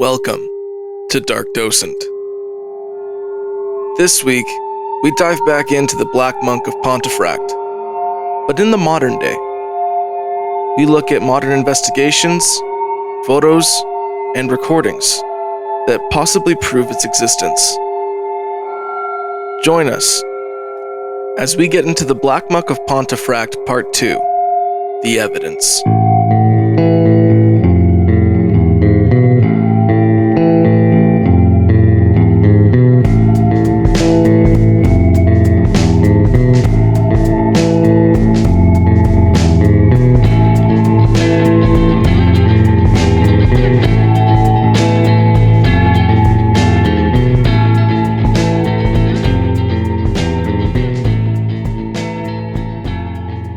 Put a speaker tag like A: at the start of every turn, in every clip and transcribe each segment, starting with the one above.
A: Welcome to Dark Docent. This week, we dive back into the Black Monk of Pontefract, but in the modern day. We look at modern investigations, photos, and recordings that possibly prove its existence. Join us as we get into the Black Monk of Pontefract Part 2, The Evidence.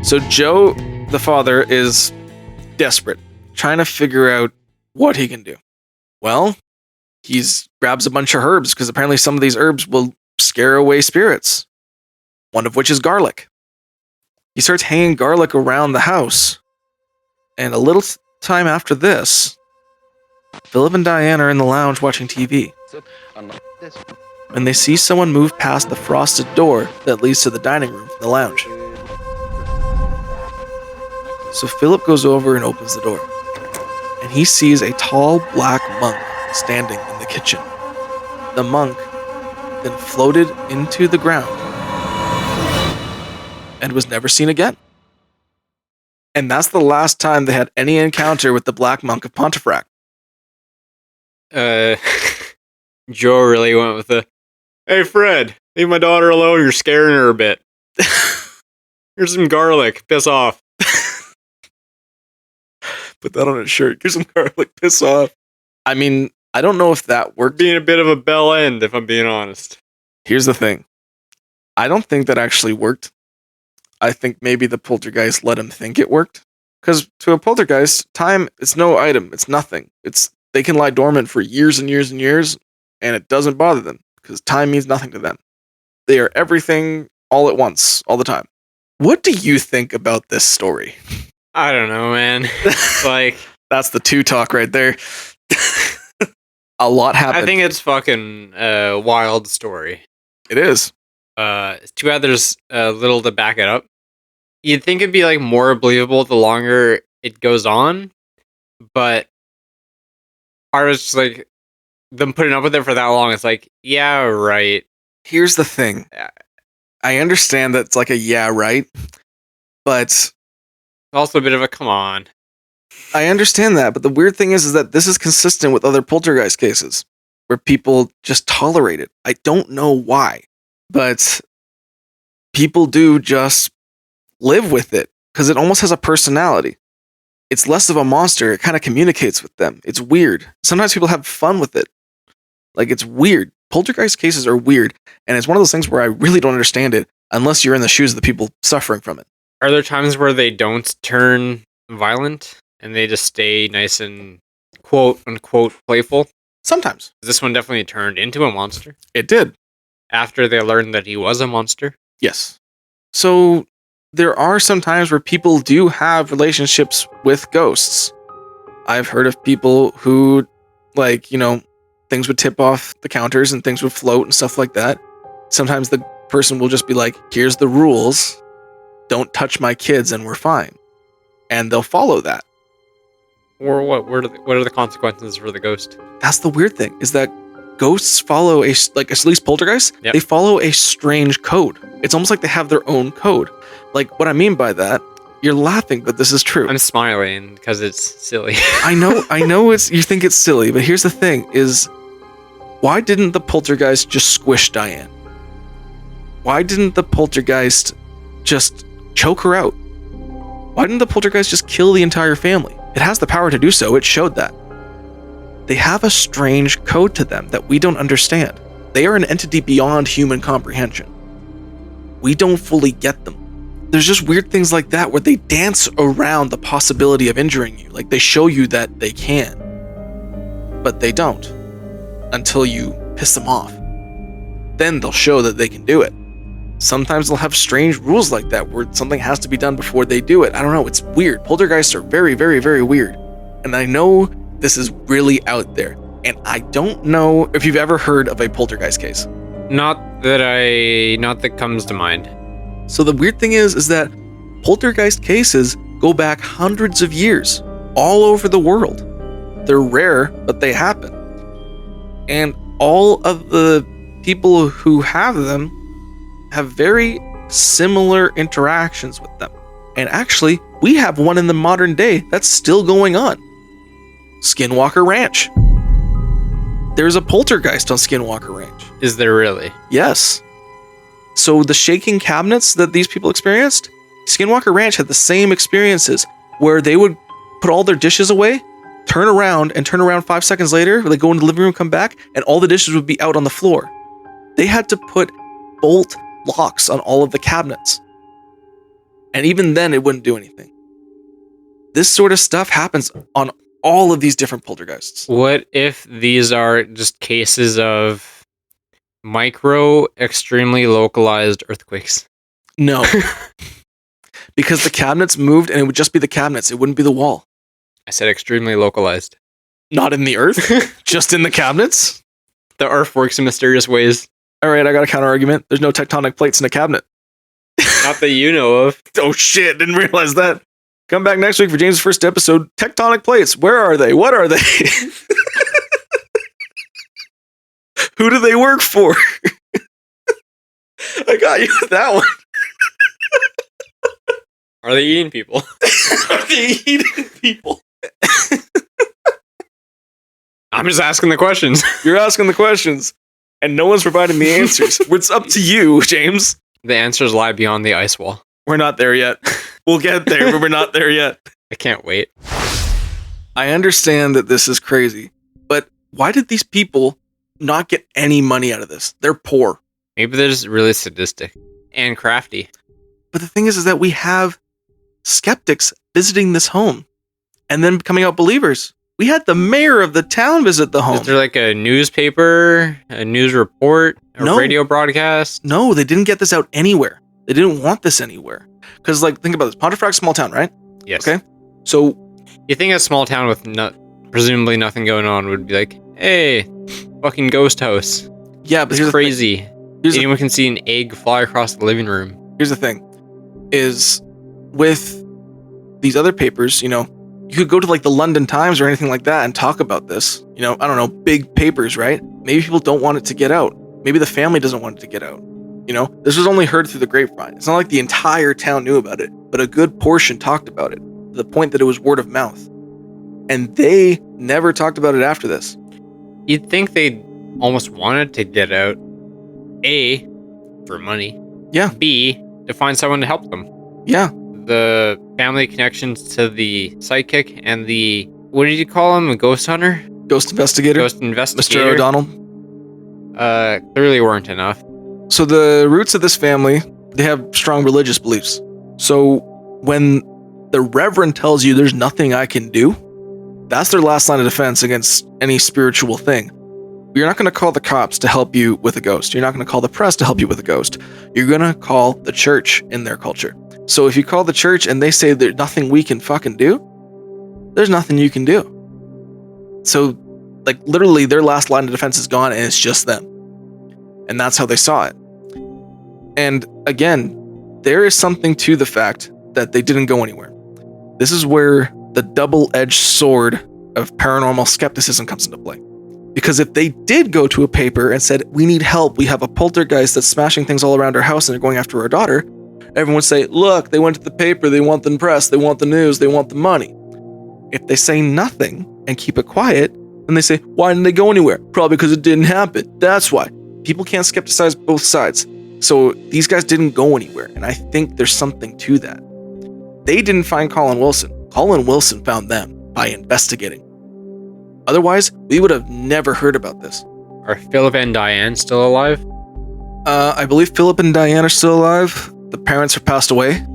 A: So Joe, the father, is desperate, trying to figure out what he can do. Well, he grabs a bunch of herbs, because apparently some of these herbs will scare away spirits, one of which is garlic. He starts hanging garlic around the house, and a little time after this, Philip and Diane are in the lounge watching TV, and they see someone move past the frosted door that leads to the dining room from the lounge. So Philip goes over and opens the door, and he sees a tall black monk standing in the kitchen. The monk then floated into the ground and was never seen again. And that's the last time they had any encounter with the Black Monk of Pontefract.
B: Joe really went with the, "Hey Fred, leave my daughter alone, you're scaring her a bit. Here's some garlic, piss off."
A: Put that on a shirt. Here's some garlic, piss off. I mean, I don't know if that worked.
B: Being a bit of a bell end, if I'm being honest.
A: Here's the thing. I don't think that actually worked. I think maybe the poltergeist let him think it worked. Because to a poltergeist, time is no item. It's nothing. They can lie dormant for years and years and years, and it doesn't bother them. Because time means nothing to them. They are everything all at once, all the time. What do you think about this story?
B: I don't know, man. Like,
A: that's the two talk right there. A lot happened.
B: I think it's fucking a wild story.
A: It is.
B: It's too bad there's little to back it up. You'd think it'd be like more believable the longer it goes on, but part of it's just like them putting up with it for that long. It's like, yeah, right.
A: Here's the thing. I understand that it's like a yeah, right, but
B: also a bit of a come on.
A: I understand that, but the weird thing is that this is consistent with other poltergeist cases where people just tolerate it. I don't know why, but people do just live with it because it almost has a personality. It's less of a monster. It kind of communicates with them. It's weird. Sometimes people have fun with it. Like, it's weird. Poltergeist cases are weird, and it's one of those things where I really don't understand it unless you're in the shoes of the people suffering from it.
B: Are there times where they don't turn violent and they just stay nice and quote unquote playful?
A: Sometimes.
B: This one definitely turned into a monster.
A: It did.
B: After they learned that he was a monster?
A: Yes. So there are some times where people do have relationships with ghosts. I've heard of people who, things would tip off the counters and things would float and stuff like that. Sometimes the person will just be like, here's the rules. Don't touch my kids and we're fine. And they'll follow that.
B: Or what? What are the consequences for the ghost?
A: That's the weird thing, is that ghosts follow at least poltergeists,
B: Yep.
A: They follow a strange code. It's almost like they have their own code. Like, what I mean by that, you're laughing, but this is true.
B: I'm smiling because it's silly.
A: I know you think it's silly, but here's the thing is, why didn't the poltergeist just squish Diane? Why didn't the poltergeist just choke her out? Why didn't the poltergeist just kill the entire family? It has the power to do so. It showed that. They have a strange code to them that we don't understand. They are an entity beyond human comprehension. We don't fully get them. There's just weird things like that where they dance around the possibility of injuring you. Like, they show you that they can, but they don't until you piss them off. Then they'll show that they can do it. Sometimes they'll have strange rules like that where something has to be done before they do it. I don't know, it's weird. Poltergeists are very, very, very weird. And I know this is really out there. And I don't know if you've ever heard of a poltergeist case.
B: Not that comes to mind.
A: So the weird thing is that poltergeist cases go back hundreds of years all over the world. They're rare, but they happen. And all of the people who have them have very similar interactions with them. And actually, we have one in the modern day that's still going on. Skinwalker Ranch. There's a poltergeist on Skinwalker Ranch.
B: Is there really?
A: Yes. So the shaking cabinets that these people experienced, Skinwalker Ranch had the same experiences where they would put all their dishes away, turn around 5 seconds later, they go into the living room, come back, and all the dishes would be out on the floor. They had to put bolt locks on all of the cabinets. And even then, it wouldn't do anything. This sort of stuff happens on all of these different poltergeists.
B: What if these are just cases of micro, extremely localized earthquakes?
A: No. Because the cabinets moved and it would just be the cabinets. It wouldn't be the wall.
B: I said extremely localized.
A: Not in the earth? Just in the cabinets?
B: The earth works in mysterious ways.
A: All right, I got a counter argument. There's no tectonic plates in a cabinet.
B: Not that you know of.
A: Oh shit, didn't realize that. Come back next week for James' first episode. Tectonic plates. Where are they? What are they? Who do they work for? I got you with that one.
B: Are they eating people?
A: Are they eating people?
B: I'm just asking the questions.
A: You're asking the questions, and no one's providing the answers. It's up to you, James.
B: The answers lie beyond the ice wall.
A: We're not there yet. We'll get there, but we're not there yet.
B: I can't wait.
A: I understand that this is crazy, but why did these people not get any money out of this? They're poor.
B: Maybe they're just really sadistic and crafty.
A: But the thing is that we have skeptics visiting this home and then becoming out believers. We had the mayor of the town visit the home.
B: Is there like a newspaper, a news report, a radio broadcast?
A: No, they didn't get this out anywhere. They didn't want this anywhere. Because, like, think about this. Pontefract's small town, right?
B: Yes.
A: Okay. So,
B: you think a small town with presumably nothing going on would be like, hey, fucking ghost house.
A: Yeah, but
B: it's crazy. Anyone can see an egg fly across the living room.
A: Here's the thing. Is with these other papers, you could go to like the London Times or anything like that and talk about this. I don't know, big papers, right? Maybe people don't want it to get out. Maybe the family doesn't want it to get out. This was only heard through the grapevine. It's not like the entire town knew about it, but a good portion talked about it to the point that it was word of mouth. And they never talked about it after this.
B: You'd think they almost wanted to get out. A, for money.
A: Yeah.
B: B, to find someone to help them.
A: Yeah.
B: The family connections to the psychic and the, what did you call him? A ghost hunter?
A: Ghost investigator?
B: Ghost investigator.
A: Mr. O'Donnell?
B: Clearly weren't enough.
A: So the roots of this family, they have strong religious beliefs. So when the reverend tells you there's nothing I can do, that's their last line of defense against any spiritual thing. You're not going to call the cops to help you with a ghost. You're not going to call the press to help you with a ghost. You're going to call the church in their culture. So if you call the church and they say there's nothing we can fucking do, there's nothing you can do. So, like, literally their last line of defense is gone and it's just them. And that's how they saw it. And again, there is something to the fact that they didn't go anywhere. This is where the double-edged sword of paranormal skepticism comes into play. Because if they did go to a paper and said, we need help, we have a poltergeist that's smashing things all around our house and they're going after our daughter, everyone would say, look, they went to the paper, they want the press, they want the news, they want the money. If they say nothing and keep it quiet, then they say, why didn't they go anywhere? Probably because it didn't happen. That's why. People can't skepticize both sides. So these guys didn't go anywhere, and I think there's something to that. They didn't find Colin Wilson. Colin Wilson found them by investigating. Otherwise, we would have never heard about this.
B: Are Philip and Diane still alive?
A: I believe Philip and Diane are still alive. The parents have passed away.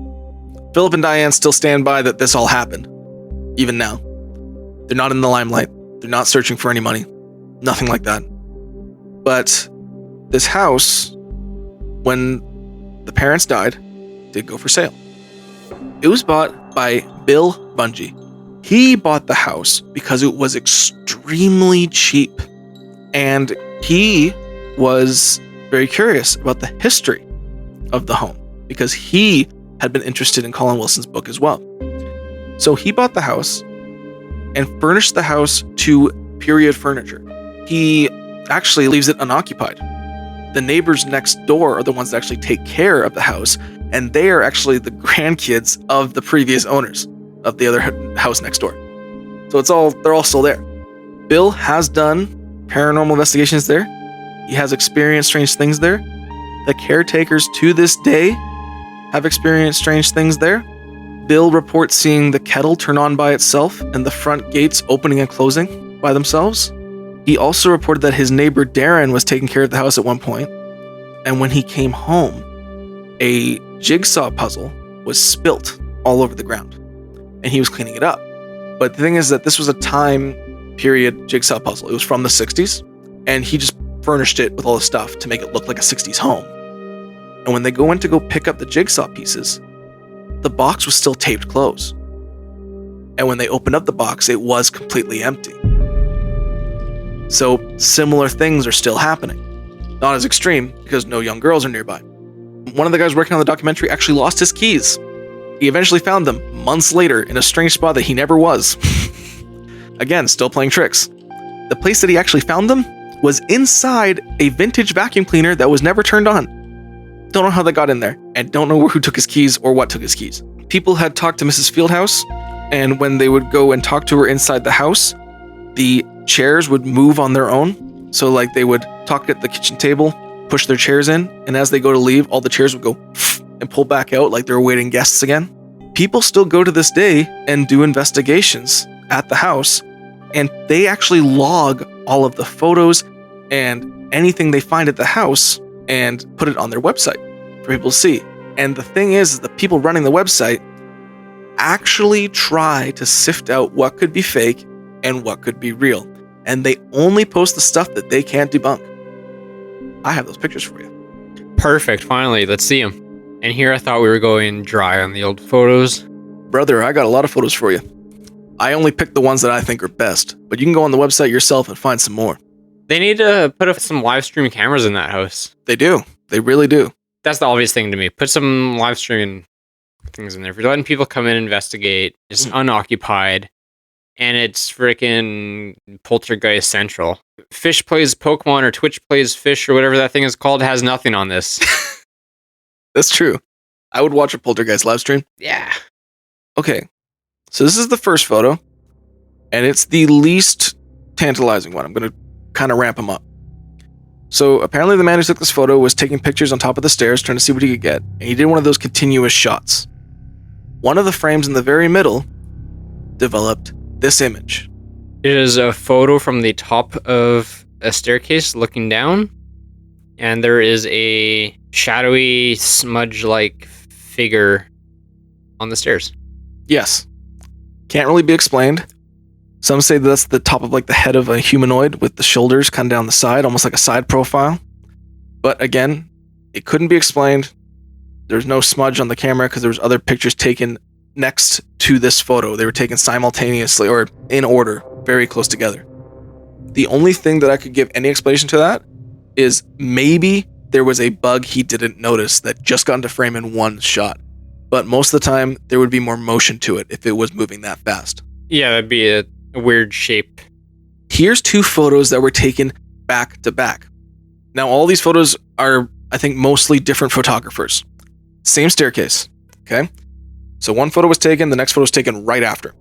A: Philip and Diane still stand by that this all happened, even now. They're not in the limelight. They're not searching for any money. Nothing like that. But this house, when the parents died, did go for sale. It was bought by Bill Bungie. He bought the house because it was extremely extremely cheap. And he was very curious about the history of the home because he had been interested in Colin Wilson's book as well. So he bought the house and furnished the house to period furniture. He actually leaves it unoccupied. The neighbors next door are the ones that actually take care of the house, and they are actually the grandkids of the previous owners of the other house next door. So they're all still there. Bill has done paranormal investigations there. He has experienced strange things there. The caretakers to this day have experienced strange things there. Bill reports seeing the kettle turn on by itself and the front gates opening and closing by themselves. He also reported that his neighbor Darren was taking care of the house at one point, and when he came home, a jigsaw puzzle was spilt all over the ground, and he was cleaning it up. But the thing is that this was a time period jigsaw puzzle. It was from the 60s, and he just furnished it with all the stuff to make it look like a 60s home. And when they go in to go pick up the jigsaw pieces, the box was still taped closed. And when they opened up the box, it was completely empty. So similar things are still happening. Not as extreme, because no young girls are nearby. One of the guys working on the documentary actually lost his keys. He eventually found them months later in a strange spot that he never was. Again, still playing tricks. The place that he actually found them was inside a vintage vacuum cleaner that was never turned on. Don't know how they got in there, and don't know who took his keys or what took his keys. People had talked to Mrs. Fieldhouse, and when they would go and talk to her inside the house, the chairs would move on their own. So like they would talk at the kitchen table, push their chairs in, and as they go to leave, all the chairs would go and pull back out like they're awaiting guests again. People still go to this day and do investigations at the house, and they actually log all of the photos and anything they find at the house and put it on their website for people to see. And the thing is the people running the website actually try to sift out what could be fake and what could be real. And they only post the stuff that they can't debunk. I have those pictures for you.
B: Perfect. Finally, let's see them. And here I thought we were going dry on the old photos.
A: Brother, I got a lot of photos for you. I only picked the ones that I think are best, but you can go on the website yourself and find some more.
B: They need to put up some live stream cameras in that house.
A: They do. They really do.
B: That's the obvious thing to me. Put some live streaming things in there. If you're letting people come in and investigate, it's unoccupied, and it's freaking Poltergeist Central. Fish Plays Pokemon or Twitch Plays Fish or whatever that thing is called has nothing on this.
A: That's true. I would watch a Poltergeist live stream.
B: Yeah.
A: Okay. So this is the first photo, and it's the least tantalizing one. I'm going to kind of ramp them up. So apparently the man who took this photo was taking pictures on top of the stairs trying to see what he could get, and he did one of those continuous shots. One of the frames in the very middle developed this image.
B: It is a photo from the top of a staircase looking down, and there is a shadowy smudge-like figure on the stairs.
A: Yes. Can't really be explained. Some say that's the top of like the head of a humanoid with the shoulders kind of down the side, almost like a side profile. But again, it couldn't be explained. There's no smudge on the camera because there was other pictures taken next to this photo. They were taken simultaneously or in order, very close together. The only thing that I could give any explanation to that is maybe there was a bug he didn't notice that just got into frame in one shot. But most of the time, there would be more motion to it if it was moving that fast.
B: Yeah, that'd be a weird shape.
A: Here's two photos that were taken back to back. Now, all these photos are, I think, mostly different photographers. Same staircase, okay? So one photo was taken, the next photo was taken right after.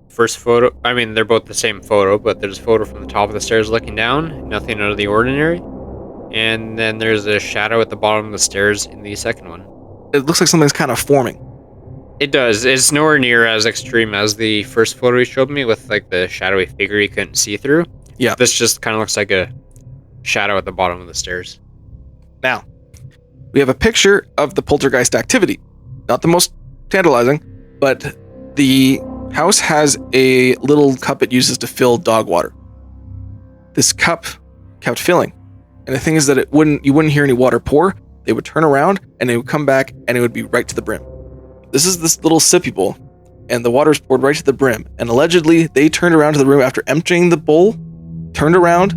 B: First photo, I mean, they're both the same photo, but there's a photo from the top of the stairs looking down, nothing out of the ordinary. And then there's a shadow at the bottom of the stairs in the second one.
A: It looks like something's kind of forming.
B: It does. It's nowhere near as extreme as the first photo he showed me with like the shadowy figure you couldn't see through.
A: Yeah.
B: This just kind of looks like a shadow at the bottom of the stairs.
A: Now, we have a picture of the poltergeist activity. Not the most tantalizing, but the house has a little cup it uses to fill dog water. This cup kept filling. And the thing is that you wouldn't hear any water pour. They would turn around and it would come back and it would be right to the brim. This is this little sippy bowl. and the water was poured right to the brim. And allegedly, they turned around to the room after emptying the bowl, turned around,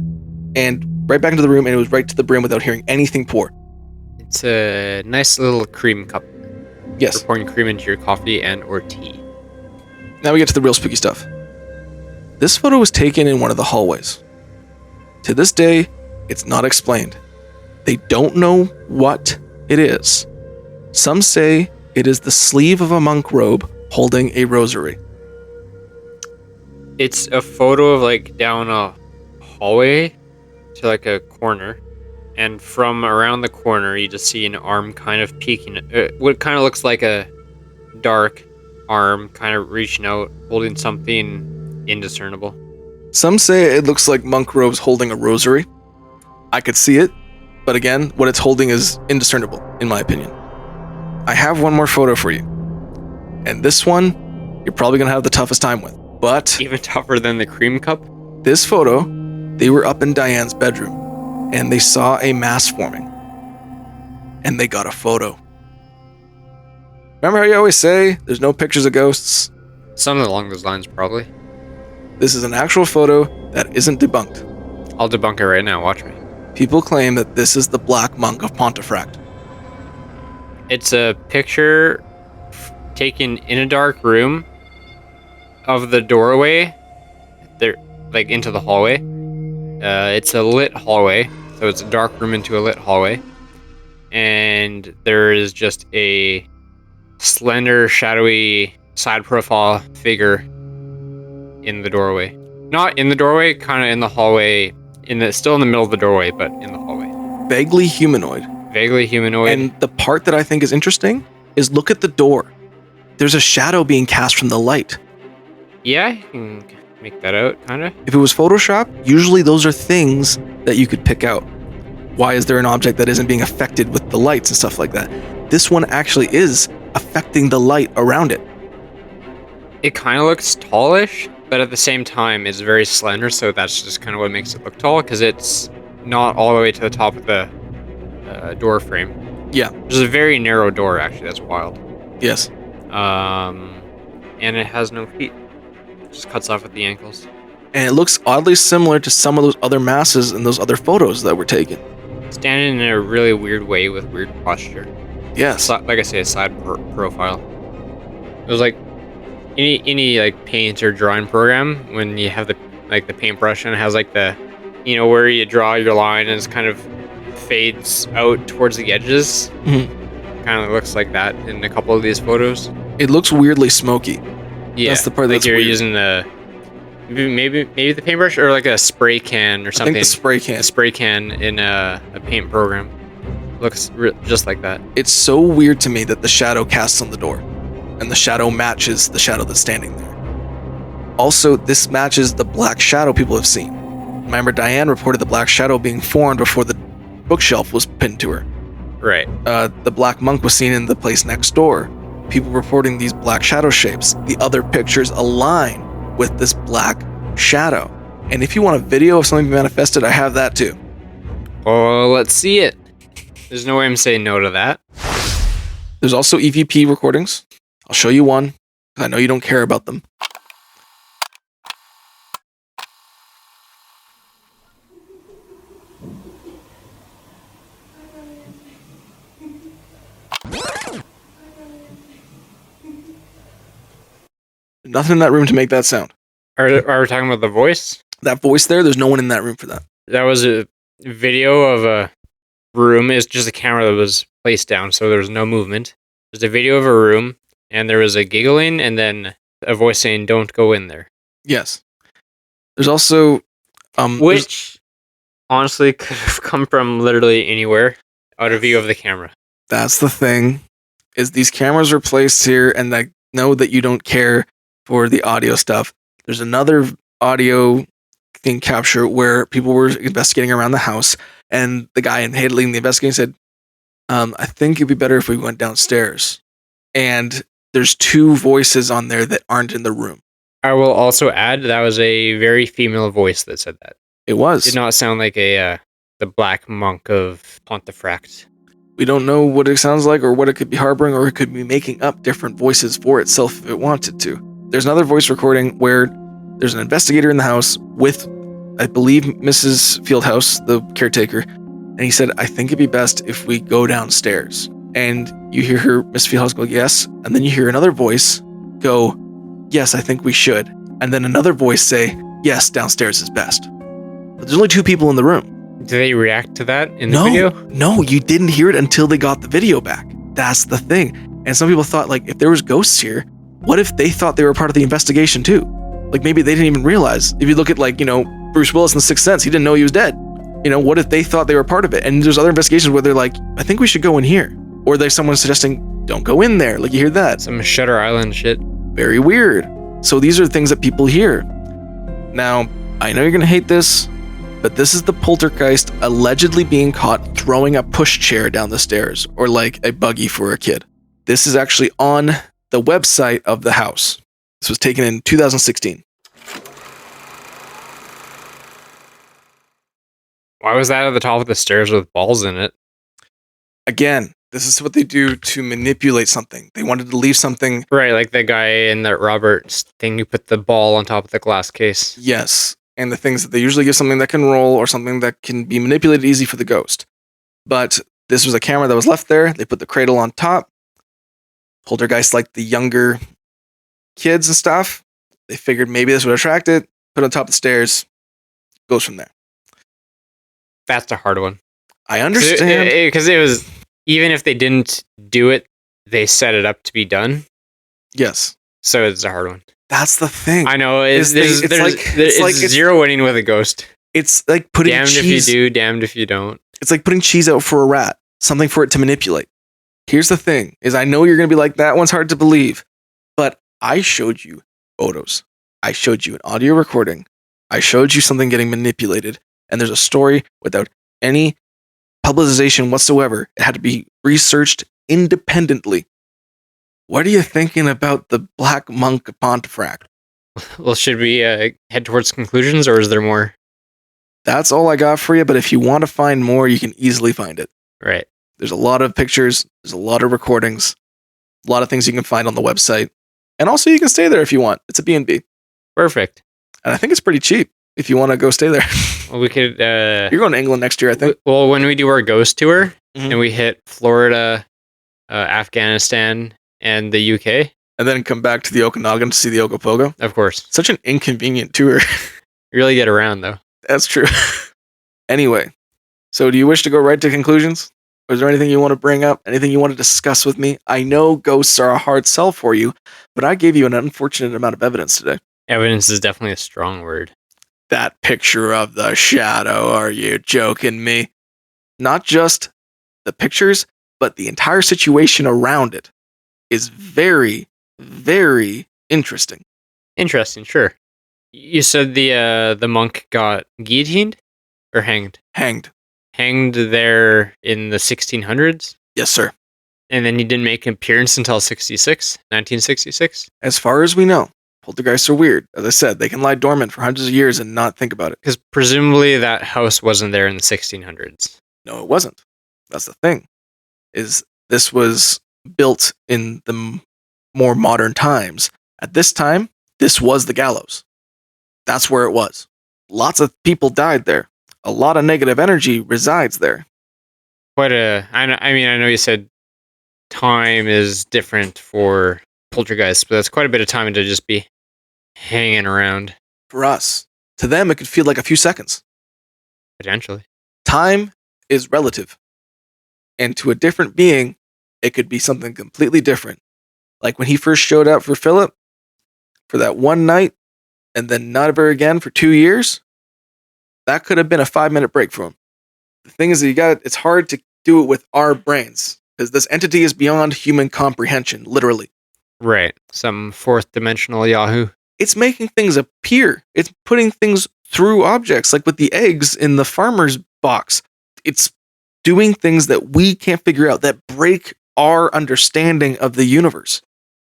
A: and right back into the room, and it was right to the brim without hearing anything pour.
B: It's a nice little cream cup
A: Yes.
B: for pouring cream into your coffee and or tea.
A: Now we get to the real spooky stuff. This photo was taken in one of the hallways. To this day, it's not explained. They don't know what it is. Some say it is the sleeve of a monk robe holding a rosary.
B: It's a photo of like down a hallway to like a corner, and from around the corner you just see an arm kind of peeking. What kind of looks like a dark arm kind of reaching out, holding something indiscernible.
A: Some say it looks like monk robes holding a rosary. I could see it, but again, what it's holding is indiscernible, in my opinion. I have one more photo for you. And this one, you're probably going to have the toughest time with. But
B: Even tougher than the cream cup?
A: this photo, they were up in Diane's bedroom, and they saw a mass forming. And they got a photo. Remember how you always say, there's no pictures of ghosts?
B: Something along those lines, probably.
A: This is an actual photo that isn't debunked.
B: I'll debunk it right now, watch me.
A: People claim that this is the Black Monk of Pontefract.
B: It's a picture taken in a dark room of the doorway, there, like into the hallway. It's a lit hallway, so it's a dark room into a lit hallway. And there is just a slender, shadowy side profile figure in the doorway. Not in the doorway, kind of in the hallway, still in the middle of the doorway, but in the hallway.
A: Vaguely humanoid.
B: Vaguely humanoid.
A: And the part that I think is interesting is look at the door. There's a shadow being cast from the light.
B: Yeah, you can make that out, kind of.
A: If it was Photoshop, usually those are things that you could pick out. Why is there an object that isn't being affected with the lights and stuff like that? This one actually is affecting the light around it.
B: It kind of looks tallish, but at the same time, it's very slender, so that's just kind of what makes it look tall, because it's not all the way to the top of the door frame.
A: Yeah.
B: There's a very narrow door, actually. That's wild.
A: Yes.
B: And it has no feet. It just cuts off at the ankles.
A: And it looks oddly similar to some of those other masses in those other photos that were taken.
B: Standing in a really weird way with weird posture.
A: Yes.
B: Like I say, a side profile. It was like any like paint or drawing program when you have the paintbrush and it has like the, where you draw your line and it kind of fades out towards the edges.
A: Mm-hmm.
B: Kind of looks like that in a couple of these photos.
A: It looks weirdly smoky.
B: Yeah,
A: that's the part
B: like
A: that's
B: you're
A: weird.
B: using the maybe the paintbrush or like a spray can or something.
A: I think the spray can.
B: A spray can in a paint program looks just like that.
A: It's so weird to me that the shadow casts on the door, and the shadow matches the shadow that's standing there. Also, this matches the black shadow people have seen. Remember, Diane reported the black shadow being formed before the bookshelf was pinned to her.
B: Right.
A: The black monk was seen in the place next door. People reporting these black shadow shapes. The other pictures align with this black shadow. And if you want a video of something being manifested, I have that too.
B: Oh, let's see it. There's no way I'm saying no to that.
A: There's also EVP recordings. I'll show you one, because I know you don't care about them. Nothing in that room to make that sound.
B: Are we talking about the voice?
A: That voice there, there's no one in that room for that.
B: That was a video of a room. It's just a camera that was placed down, so there was no movement. There's a video of a room, and there was a giggling, and then a voice saying, "Don't go in there."
A: Yes. There's also...
B: Which, honestly, could have come from literally anywhere out of view of the camera.
A: That's the thing, is these cameras are placed here, and I know that you don't care for the audio stuff. There's another audio thing capture where people were investigating around the house, and the guy handling the investigation said, I think it'd be better if we went downstairs. And there's two voices on there that aren't in the room.
B: I will also add that was a very female voice that said that.
A: It was.
B: Did not sound like the Black Monk of Pontefract.
A: We don't know what it sounds like or what it could be harboring, or it could be making up different voices for itself if it wanted to. There's another voice recording where there's an investigator in the house with, I believe, Mrs. Fieldhouse, the caretaker, and he said, I think it'd be best if we go downstairs. And you hear her, Miss Fieldhouse, go, yes. And then you hear another voice go, yes, I think we should. And then another voice say, yes, downstairs is best. But there's only 2 people in the room.
B: Do they react to that in the video?
A: No, you didn't hear it until they got the video back. That's the thing. And some people thought, like, if there was ghosts here, what if they thought they were part of the investigation too? Like, maybe they didn't even realize. If you look at, like, Bruce Willis in The Sixth Sense, he didn't know he was dead. What if they thought they were part of it? And there's other investigations where they're like, I think we should go in here. Or there's someone suggesting, don't go in there. Like, you hear that.
B: Some Shutter Island shit.
A: Very weird. So these are things that people hear. Now, I know you're going to hate this, but this is the poltergeist allegedly being caught throwing a pushchair down the stairs, or like a buggy for a kid. This is actually on the website of the house. This was taken in 2016.
B: Why was that at the top of the stairs with balls in it?
A: Again, this is what they do to manipulate something. They wanted to leave something.
B: Right, like the guy in that Roberts thing who put the ball on top of the glass case.
A: Yes. And the things that they usually give something that can roll or something that can be manipulated easy for the ghost. But this was a camera that was left there. They put the cradle on top. Poltergeist like the younger kids and stuff. They figured maybe this would attract it. Put it on top of the stairs. Goes from there.
B: That's a hard one.
A: I understand.
B: Because it was, even if they didn't do it, they set it up to be done.
A: Yes.
B: So it's a hard one.
A: That's the thing.
B: I know. It's zero winning with a ghost.
A: It's like putting
B: damned
A: cheese.
B: If you do, damned if you don't.
A: It's like putting cheese out for a rat. Something for it to manipulate. Here's the thing, is I know you're going to be like, that one's hard to believe. But I showed you photos. I showed you an audio recording. I showed you something getting manipulated. And there's a story without any publicization whatsoever. It had to be researched independently. What are you thinking about the Black Monk of Pontefract?
B: Well, should we head towards conclusions, or is there more?
A: That's all I got for you, but if you want to find more, you can easily find it.
B: Right.
A: There's a lot of pictures, there's a lot of recordings, a lot of things you can find on the website. And also you can stay there if you want. It's a B&B.
B: Perfect.
A: And I think it's pretty cheap if you want to go stay there.
B: Well, we could...
A: You're going to England next year, I think.
B: Well, when we do our ghost tour, and we hit Florida, Afghanistan, and the UK.
A: And then come back to the Okanagan to see the Ogopogo.
B: Of course.
A: Such an inconvenient tour.
B: You really get around, though.
A: That's true. Anyway, so do you wish to go right to conclusions? Or is there anything you want to bring up? Anything you want to discuss with me? I know ghosts are a hard sell for you, but I gave you an unfortunate amount of evidence today.
B: Evidence is definitely a strong word.
A: That picture of the shadow, are you joking me? Not just the pictures, but the entire situation around it is very, very interesting.
B: Interesting, sure. You said the monk got guillotined or hanged?
A: Hanged.
B: Hanged there in the 1600s?
A: Yes, sir.
B: And then he didn't make an appearance until 1966?
A: As far as we know, poltergeists are weird. As I said, they can lie dormant for hundreds of years and not think about it.
B: Because presumably that house wasn't there in the 1600s.
A: No, it wasn't. That's the thing. Is this was built in the more modern times. At this time, this was the gallows. That's where it was. Lots of people died there. A lot of negative energy resides there.
B: I know you said time is different for poltergeists, but that's quite a bit of time to just be hanging around.
A: For us. To them, it could feel like a few seconds.
B: Potentially.
A: Time is relative. And to a different being, it could be something completely different. Like when he first showed up for Philip, for that one night, and then not ever again for 2 years, that could have been a 5-minute break for him. The thing is that it's hard to do it with our brains, because this entity is beyond human comprehension, literally.
B: Right. Some fourth dimensional Yahoo.
A: It's making things appear. It's putting things through objects, like with the eggs in the farmer's box. It's doing things that we can't figure out, that break our understanding of the universe.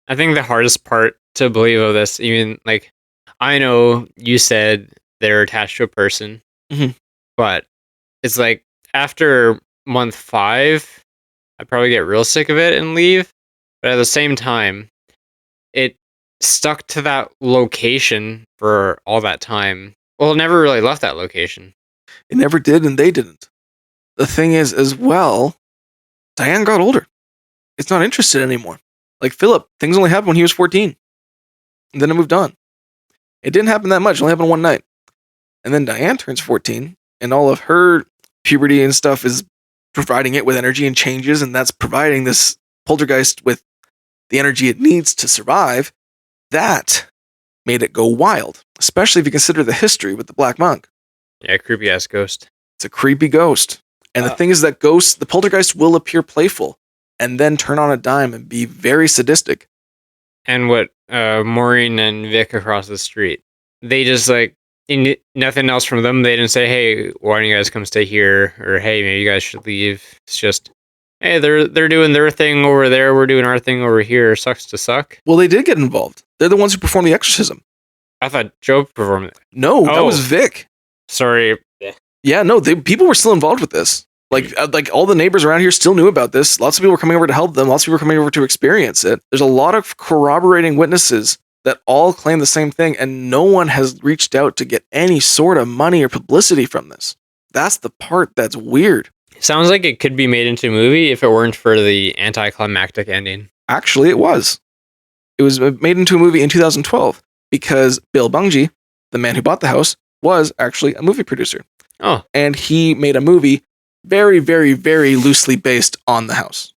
B: I think the hardest part to believe of this, even like, I know you said they're attached to a person, but it's like after month 5, I'd probably get real sick of it and leave. But at the same time, it stuck to that location for all that time. Well, it never really left that location.
A: It never did, and they didn't. The thing is, as well, Diane got older. It's not interested anymore. Like Philip, things only happened when he was 14. And then it moved on. It didn't happen that much. It only happened one night. And then Diane turns 14, and all of her puberty and stuff is providing it with energy and changes, and that's providing this poltergeist with the energy it needs to survive. That made it go wild, especially if you consider the history with the Black Monk.
B: Yeah, creepy ass ghost.
A: It's a creepy ghost. And the thing is that the poltergeist will appear playful and then turn on a dime and be very sadistic.
B: And what Maureen and Vic across the street, they just like, nothing else from them. They didn't say, hey, why don't you guys come stay here? Or hey, maybe you guys should leave. It's just, hey, they're doing their thing over there. We're doing our thing over here. Sucks to suck.
A: Well, they did get involved. They're the ones who performed the exorcism.
B: I thought Joe performed it.
A: No, that was Vic.
B: Sorry.
A: Yeah, no, people were still involved with this. Like all the neighbors around here still knew about this. Lots of people were coming over to help them. Lots of people were coming over to experience it. There's a lot of corroborating witnesses that all claim the same thing, and no one has reached out to get any sort of money or publicity from this. That's the part that's weird.
B: Sounds like it could be made into a movie if it weren't for the anticlimactic ending.
A: Actually, it was. It was made into a movie in 2012 because Bill Bungie, the man who bought the house, was actually a movie producer.
B: Oh.
A: And he made a movie very, very, very loosely based on the house.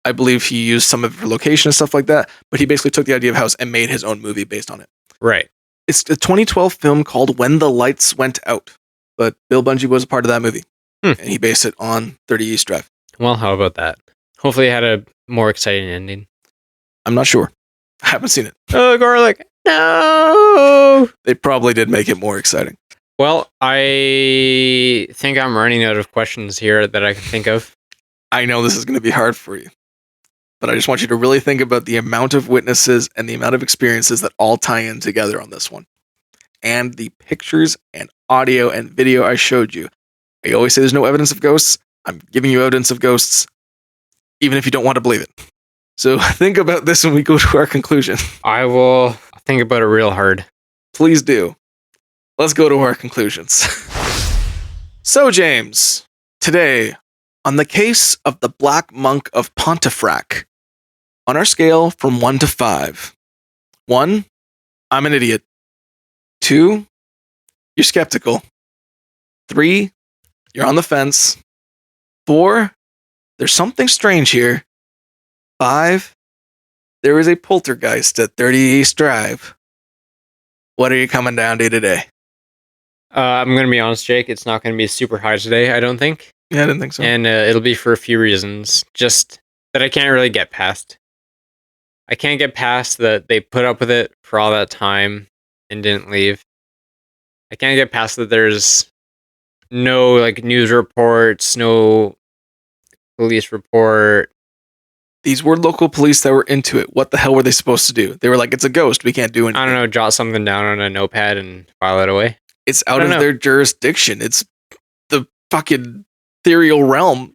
A: I believe he used some of her location and stuff like that, but he basically took the idea of house and made his own movie based on it.
B: Right.
A: It's a 2012 film called When the Lights Went Out, but Bill Bungie was a part of that movie, and he based it on 30 East Drive.
B: Well, how about that? Hopefully it had a more exciting ending.
A: I'm not sure. I haven't seen it.
B: Oh, garlic. No!
A: They probably did make it more exciting.
B: Well, I think I'm running out of questions here that I can think of.
A: I know this is going to be hard for you, but I just want you to really think about the amount of witnesses and the amount of experiences that all tie in together on this one. And the pictures and audio and video I showed you. I always say there's no evidence of ghosts. I'm giving you evidence of ghosts, even if you don't want to believe it. So think about this when we go to our conclusion.
B: I will think about it real hard.
A: Please do. Let's go to our conclusions. So, James, today, on the case of the Black Monk of Pontefract, on our scale from 1 to 5, 1, I'm an idiot. 2, you're skeptical. 3, you're on the fence. 4, there's something strange here. 5, there is a poltergeist at 30 East Drive. What are you coming down to today?
B: I'm going to be honest, Jake. It's not going to be super high today, I don't think.
A: Yeah, I didn't think so.
B: And it'll be for a few reasons. Just that I can't really get past. I can't get past that they put up with it for all that time and didn't leave. I can't get past that there's no like news reports, no police report.
A: These were local police that were into it. What the hell were they supposed to do? They were like, it's a ghost. We can't do anything.
B: I don't know, jot something down on a notepad and file it away.
A: It's out of their jurisdiction. It's the fucking ethereal realm.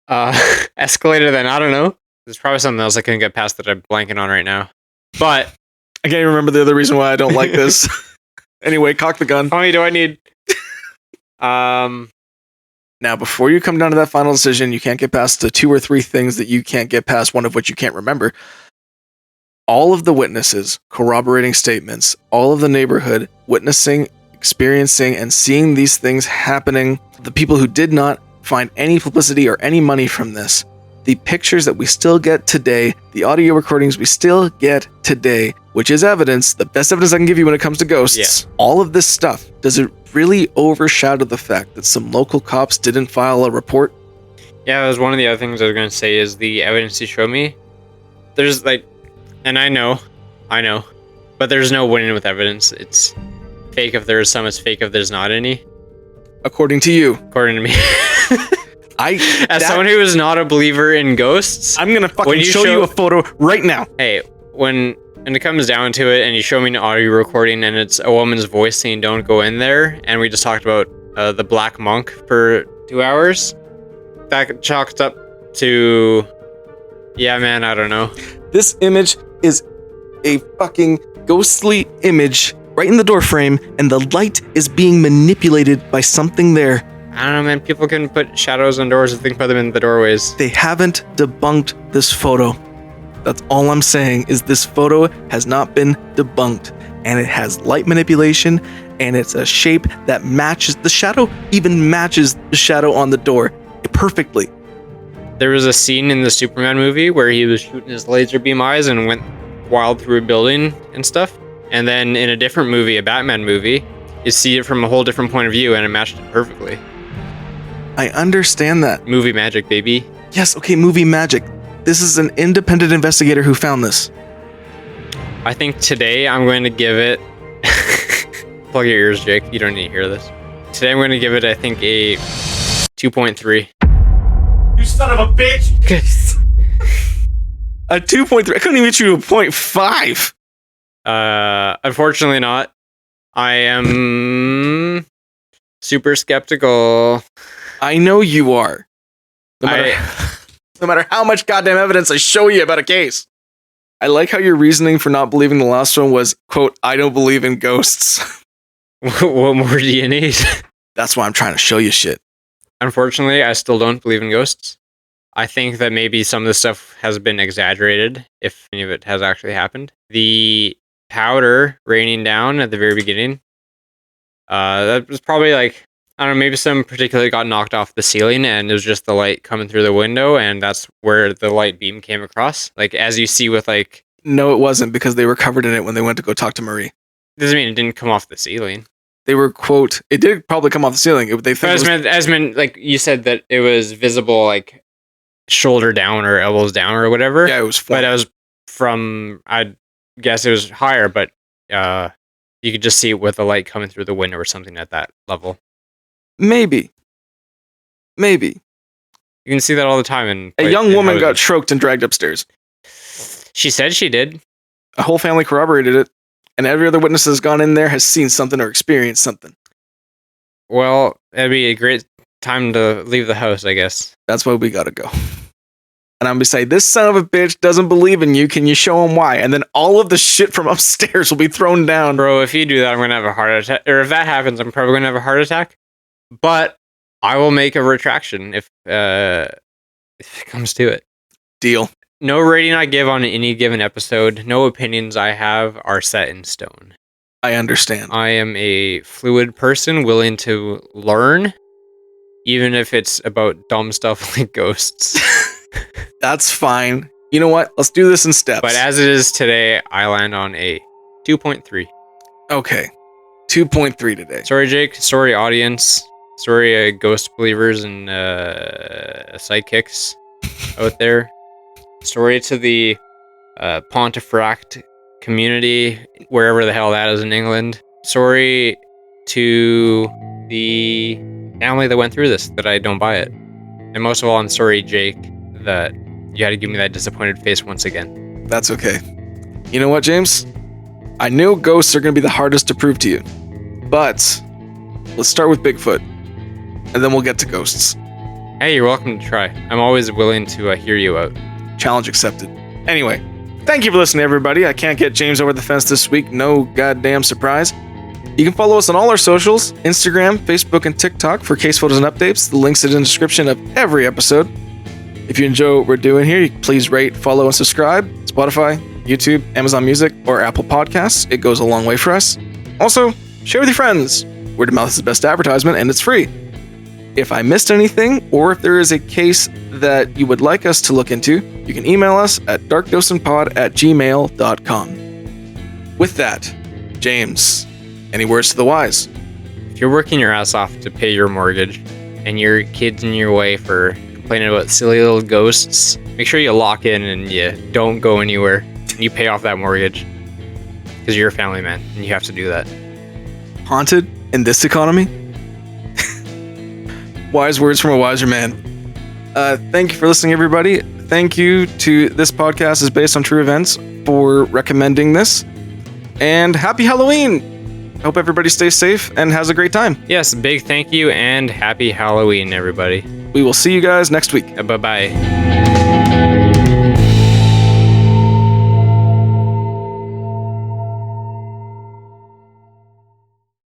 B: Escalated then, I don't know. There's probably something else I couldn't get past that I'm blanking on right now. But
A: I can't even remember the other reason why I don't like this. Anyway, cock the gun.
B: How many do I need?
A: Now, before you come down to that final decision, you can't get past the 2 or 3 things that you can't get past, one of which you can't remember. All of the witnesses, corroborating statements, all of the neighborhood witnessing, experiencing, and seeing these things happening, the people who did not find any publicity or any money from this, the pictures that we still get today, the audio recordings we still get today, which is evidence, the best evidence I can give you when it comes to ghosts, all of this stuff, does it really overshadow the fact that some local cops didn't file a report?
B: Yeah, that was one of the other things I was going to say is the evidence you showed me. There's like, and I know, but there's no winning with evidence. It's fake if there's some, it's fake if there's not any.
A: According to you.
B: According to me. As someone who is not a believer in ghosts,
A: I'm gonna fucking show you a photo right now.
B: Hey, when it comes down to it and you show me an audio recording and it's a woman's voice saying don't go in there, and we just talked about the Black Monk for 2 hours, that chalks up to... Yeah, man, I don't know.
A: This image is a fucking ghostly image right in the door frame, and the light is being manipulated by something there.
B: I don't know, man. People can put shadows on doors and think about them in the doorways.
A: They haven't debunked this photo. That's all I'm saying, is this photo has not been debunked, and it has light manipulation, and it's a shape that matches the shadow, even matches the shadow on the door perfectly.
B: There was a scene in the Superman movie where he was shooting his laser beam eyes and went wild through a building and stuff. And then in a different movie, a Batman movie, you see it from a whole different point of view, and it matched it perfectly.
A: I understand that.
B: Movie magic, baby.
A: Yes, okay, movie magic. This is an independent investigator who found this.
B: I think today I'm going to give it... Plug your ears, Jake. You don't need to hear this. Today I'm going to give it, I think, a 2.3.
A: You son of a bitch! A 2.3. I couldn't even get you to a 0.5.
B: Unfortunately not. I am super skeptical.
A: I know you are. No matter how much goddamn evidence I show you about a case. I like how your reasoning for not believing the last one was, quote, I don't believe in ghosts.
B: What more do you need?
A: That's why I'm trying to show you shit.
B: Unfortunately, I still don't believe in ghosts. I think that maybe some of the stuff has been exaggerated, if any of it has actually happened. The powder raining down at the very beginning, that was probably like, I don't know, maybe some particularly got knocked off the ceiling and it was just the light coming through the window, and that's where the light beam came across. Like, as you see with like...
A: No, it wasn't, because they were covered in it when they went to go talk to Marie.
B: Doesn't mean it didn't come off the ceiling.
A: They were, quote, it did probably come off the ceiling.
B: Like you said that it was visible, like shoulder down or elbows down or whatever.
A: Yeah, it was.
B: But it was from, I guess it was higher, but you could just see it with the light coming through the window or something at that level.
A: Maybe. You
B: can see that all the time. In
A: a young woman got choked and dragged upstairs.
B: She said she did.
A: A whole family corroborated it. And every other witness that's gone in there has seen something or experienced something.
B: Well, that'd be a great time to leave the house, I guess.
A: That's why we gotta go. And I'm gonna say, this son of a bitch doesn't believe in you. Can you show him why? And then all of the shit from upstairs will be thrown down.
B: Bro, if you do that, I'm gonna have a heart attack. Or if that happens, I'm probably gonna have a heart attack. But I will make a retraction if it comes to it.
A: Deal.
B: No rating I give on any given episode, no opinions I have are set in stone.
A: I understand.
B: I am a fluid person willing to learn, even if it's about dumb stuff like ghosts.
A: That's fine. You know what? Let's do this in steps.
B: But as it is today, I land on a 2.3.
A: Okay. 2.3 today.
B: Sorry, Jake. Sorry, audience. Sorry, ghost believers and sidekicks out there. Sorry to the Pontefract community, wherever the hell that is in England. Sorry to the family that went through this, that I don't buy it. And most of all, I'm sorry, Jake, that you had to give me that disappointed face once again.
A: That's okay. You know what, James? I know ghosts are going to be the hardest to prove to you. But let's start with Bigfoot, and then we'll get to ghosts.
B: Hey, you're welcome to try. I'm always willing to hear you out.
A: Challenge accepted. Anyway, thank you for listening, everybody. I can't get James over the fence this week. No goddamn surprise. You can follow us on all our socials, Instagram, Facebook, and TikTok for case photos and updates. The links are in the description of every episode. If you enjoy what we're doing here, please rate, follow, and subscribe. Spotify, YouTube, Amazon Music, or Apple Podcasts. It goes a long way for us. Also, share with your friends. Word of mouth is the best advertisement, and it's free. If I missed anything, or if there is a case that you would like us to look into, you can email us at darkdosandpod@gmail.com. With that, James, any words to the wise?
B: If you're working your ass off to pay your mortgage, and your kid's in your way for complaining about silly little ghosts, make sure you lock in and you don't go anywhere, and you pay off that mortgage. Because you're a family man, and you have to do that.
A: Haunted in this economy? Wise words from a wiser man. Thank you for listening, everybody. Thank you to This Podcast is Based on True Events for recommending this. And happy Halloween! hope everybody stays safe and has a great time.
B: Yes, big thank you and happy Halloween, everybody.
A: We will see you guys next week.
B: Bye-bye.